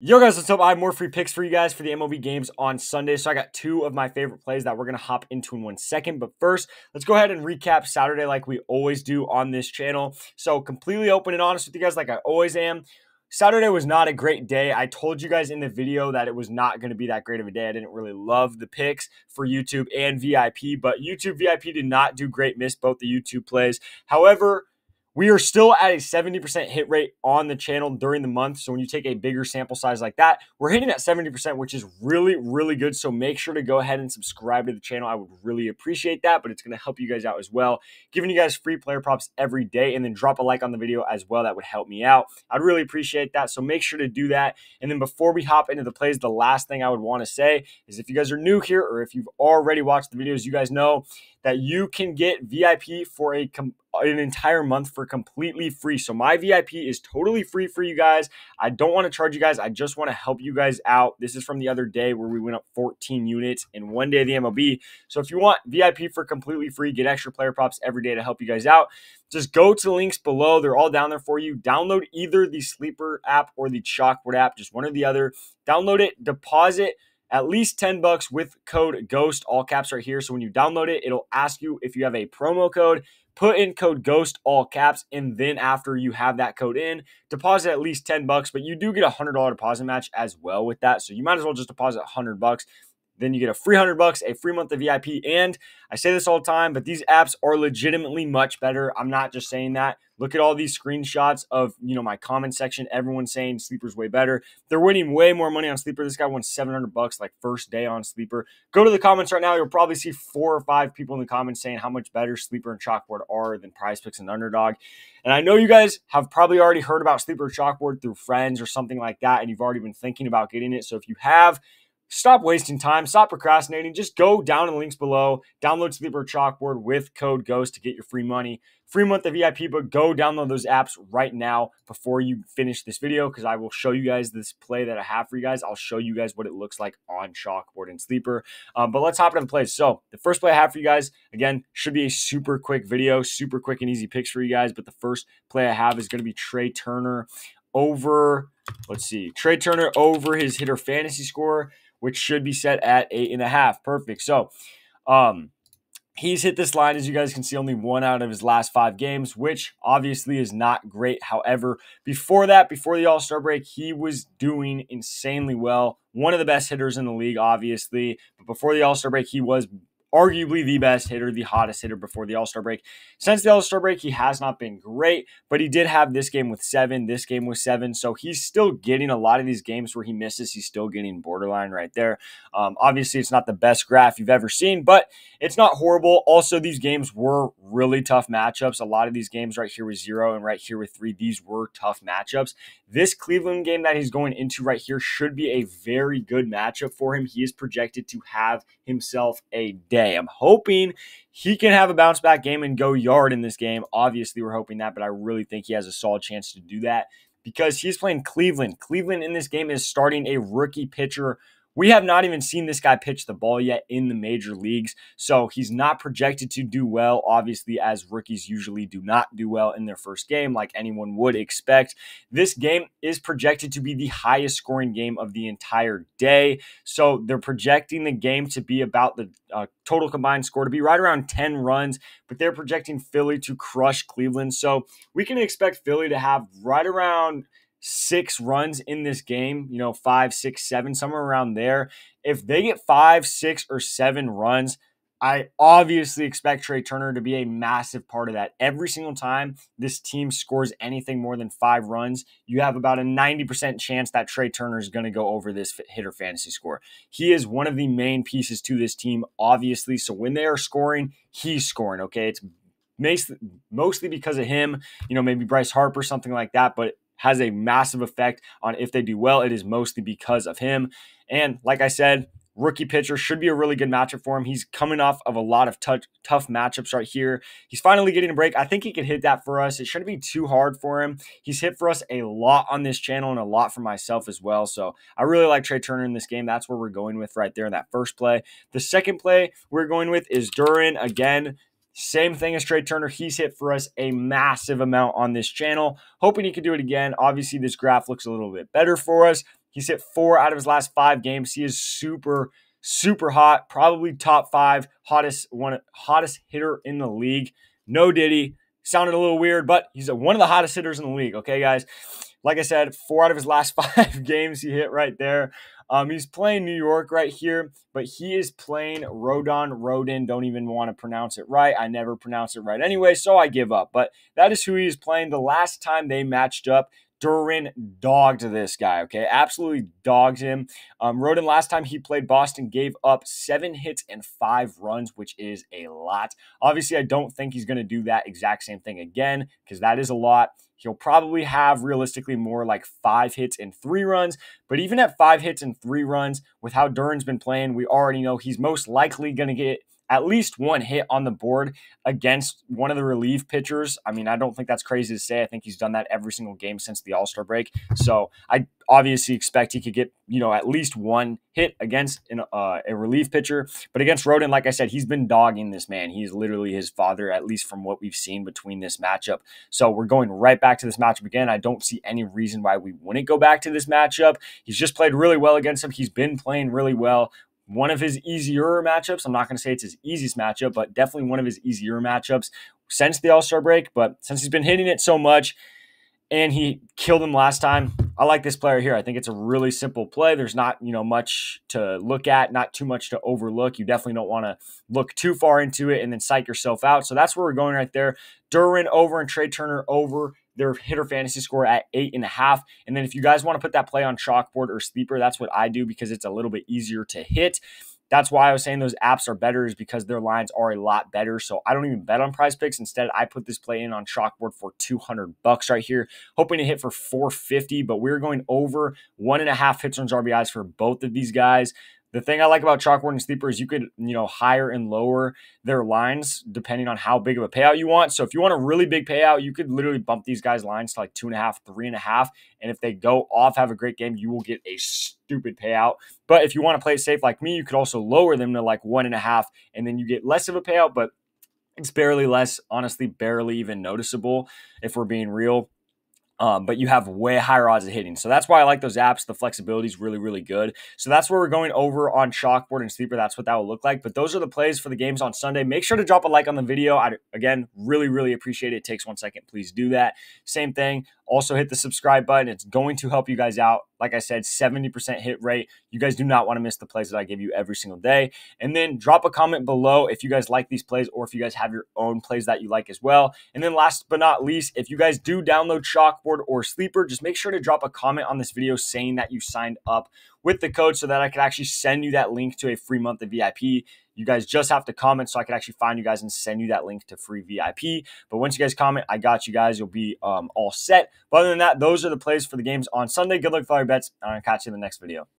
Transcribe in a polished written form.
Yo guys, what's up? I have more free picks for you guys for the MLB games on Sunday. So I got two of my favorite plays that we're going to hop into in 1 second. But first, let's go ahead and recap Saturday like we always do on this channel. So completely open and honest with you guys like I always am. Saturday was not a great day. I told you guys in the video that it was not going to be that great of a day. I didn't really love the picks for YouTube and VIP, but YouTube VIP did not do great, missed both the YouTube plays. However, we are still at a 70% hit rate on the channel during the month. So when you take a bigger sample size like that, we're hitting at 70%, which is really, really good. So make sure to go ahead and subscribe to the channel. I would really appreciate that, but it's going to help you guys out as well. Giving you guys free player props every day, and then drop a like on the video as well. That would help me out. I'd really appreciate that. So make sure to do that. And then before we hop into the plays, the last thing I would want to say is if you guys are new here or if you've already watched the videos, you guys know that you can get VIP for an entire month for completely free. So my VIP is totally free for you guys. I don't want to charge you guys. I just want to help you guys out. This is from the other day where we went up 14 units in one day of the MLB. So if you want VIP for completely free, get extra player props every day to help you guys out, just go to the links below. They're all down there for you. Download either the Sleeper app or the Chalkboard app, just one or the other. Download it, deposit at least $10 with code GHOST, all caps right here. So when you download it, it'll ask you if you have a promo code. Put in code GHOST, all caps, and then after you have that code in, deposit at least $10. But you do get a $100 deposit match as well with that. So you might as well just deposit $100. Then you get a free $100, a free month of VIP. And I say this all the time, but these apps are legitimately much better. I'm not just saying that. Look at all these screenshots of, my comment section. Everyone's saying Sleeper's way better. They're winning way more money on Sleeper. This guy won $700 like first day on Sleeper. Go to the comments right now. You'll probably see 4 or 5 people in the comments saying how much better Sleeper and Chalkboard are than Prizepicks and Underdog. And I know you guys have probably already heard about Sleeper or Chalkboard through friends or something like that, and you've already been thinking about getting it. So if you have, stop wasting time. Stop procrastinating. Just go down in the links below. Download Sleeper Chalkboard with code GHOST to get your free money. Free month of VIP, but go download those apps right now before you finish this video because I will show you guys this play that I have for you guys. I'll show you guys what it looks like on Chalkboard and Sleeper. But let's hop into the plays. So the first play I have for you guys, again, should be a super quick video, super quick and easy picks for you guys. But the first play I have is going to be Trey Turner over, Trey Turner over his hitter fantasy score, which should be set at 8.5. Perfect. So he's hit this line, as you guys can see, only 1 out of his last 5 games, which obviously is not great. However, before that, before the All-Star break, he was doing insanely well. One of the best hitters in the league, obviously. But before the All-Star break, he was arguably the best hitter, the hottest hitter before the All-Star break. Since the All-Star break, he has not been great, but he did have this game with 7, this game with 7, so he's still getting a lot of these games where he misses. He's still getting borderline right there. Obviously, it's not the best graph you've ever seen, but it's not horrible. Also, these games were really tough matchups. A lot of these games right here with 0 and right here with 3, these were tough matchups. This Cleveland game that he's going into right here should be a very good matchup for him. He is projected to have himself a day. I'm hoping he can have a bounce back game and go yard in this game. Obviously, we're hoping that, but I really think he has a solid chance to do that because he's playing Cleveland. Cleveland in this game is starting a rookie pitcher. We have not even seen this guy pitch the ball yet in the major leagues, so he's not projected to do well, obviously, as rookies usually do not do well in their first game like anyone would expect. This game is projected to be the highest scoring game of the entire day, so they're projecting the game to be about the total combined score to be right around 10 runs, but they're projecting Philly to crush Cleveland, so we can expect Philly to have right around 6 runs in this game, 5, 6, 7, somewhere around there. If they get 5, 6, or 7 runs, I obviously expect Trey Turner to be a massive part of that. Every single time this team scores anything more than 5 runs, you have about a 90% chance that Trey Turner is going to go over this hitter fantasy score. He is one of the main pieces to this team, obviously. So when they are scoring, he's scoring, okay? It's mostly because of him, maybe Bryce Harper, something like that, but has a massive effect on if they do well. It is mostly because of him. And like I said, rookie pitcher should be a really good matchup for him. He's coming off of a lot of tough matchups right here. He's finally getting a break. I think he could hit that for us. It shouldn't be too hard for him. He's hit for us a lot on this channel and a lot for myself as well. So I really like Trey Turner in this game. That's where we're going with right there in that first play. The second play we're going with is Duran. Again, same thing as Trey Turner. He's hit for us a massive amount on this channel. Hoping he can do it again. Obviously, this graph looks a little bit better for us. He's hit 4 out of his last 5 games. He is super, super hot. Probably top 5 hottest hitter in the league. No Diddy. Sounded a little weird, but he's one of the hottest hitters in the league. Okay, guys. Like I said, 4 out of his last 5 games he hit right there. He's playing New York right here, but he is playing Rodon. Don't even want to pronounce it right. I never pronounce it right anyway, so I give up. But that is who he is playing. The last time they matched up, Duran dogged this guy, okay? Absolutely dogged him. Rodon, last time he played Boston, gave up 7 hits and 5 runs, which is a lot. Obviously, I don't think he's going to do that exact same thing again because that is a lot. He'll probably have realistically more like 5 hits and 3 runs. But even at 5 hits and 3 runs, with how Duran's been playing, we already know he's most likely going to get at least 1 hit on the board against one of the relief pitchers. I mean, I don't think that's crazy to say. I think he's done that every single game since the All-Star break. So I obviously expect he could get, at least 1 hit against a relief pitcher. But against Rodon, like I said, he's been dogging this man. He's literally his father, at least from what we've seen between this matchup. So we're going right back to this matchup again. I don't see any reason why we wouldn't go back to this matchup. He's just played really well against him. He's been playing really well. One of his easier matchups. I'm not going to say it's his easiest matchup, but definitely one of his easier matchups since the All-Star break. But since he's been hitting it so much and he killed him last time, I like this player here. I think it's a really simple play. There's not, much to look at, not too much to overlook. You definitely don't want to look too far into it and then psych yourself out. So that's where we're going right there. Duran over and Trey Turner over. Their hitter fantasy score at 8.5. And then if you guys want to put that play on chalkboard or sleeper, that's what I do because it's a little bit easier to hit. That's why I was saying those apps are better, is because their lines are a lot better. So I don't even bet on Prizepicks. Instead, I put this play in on chalkboard for $200 right here, hoping to hit for 450. But we're going over 1.5 hits, runs, RBIs for both of these guys. The thing I like about chalkboard and sleeper is you could, higher and lower their lines depending on how big of a payout you want. So if you want a really big payout, you could literally bump these guys' lines to like 2.5, 3.5. And if they go off, have a great game, you will get a stupid payout. But if you want to play it safe like me, you could also lower them to like 1.5, and then you get less of a payout, but it's barely less, honestly, barely even noticeable if we're being real. But you have way higher odds of hitting. So that's why I like those apps. The flexibility is really, really good. So that's where we're going over on chalkboard and sleeper. That's what that will look like. But those are the plays for the games on Sunday. Make sure to drop a like on the video. Again, really, really appreciate it. It takes 1 second. Please do that. Same thing. Also hit the subscribe button. It's going to help you guys out. Like I said, 70% hit rate. You guys do not want to miss the plays that I give you every single day. And then drop a comment below if you guys like these plays or if you guys have your own plays that you like as well. And then last but not least, if you guys do download chalkboard or sleeper, just make sure to drop a comment on this video saying that you signed up with the code so that I can actually send you that link to a free month of VIP. You guys just have to comment so I can actually find you guys and send you that link to free VIP. But once you guys comment, I got you guys. You'll be all set. But other than that, those are the plays for the games on Sunday. Good luck with all your bets, and I'll catch you in the next video.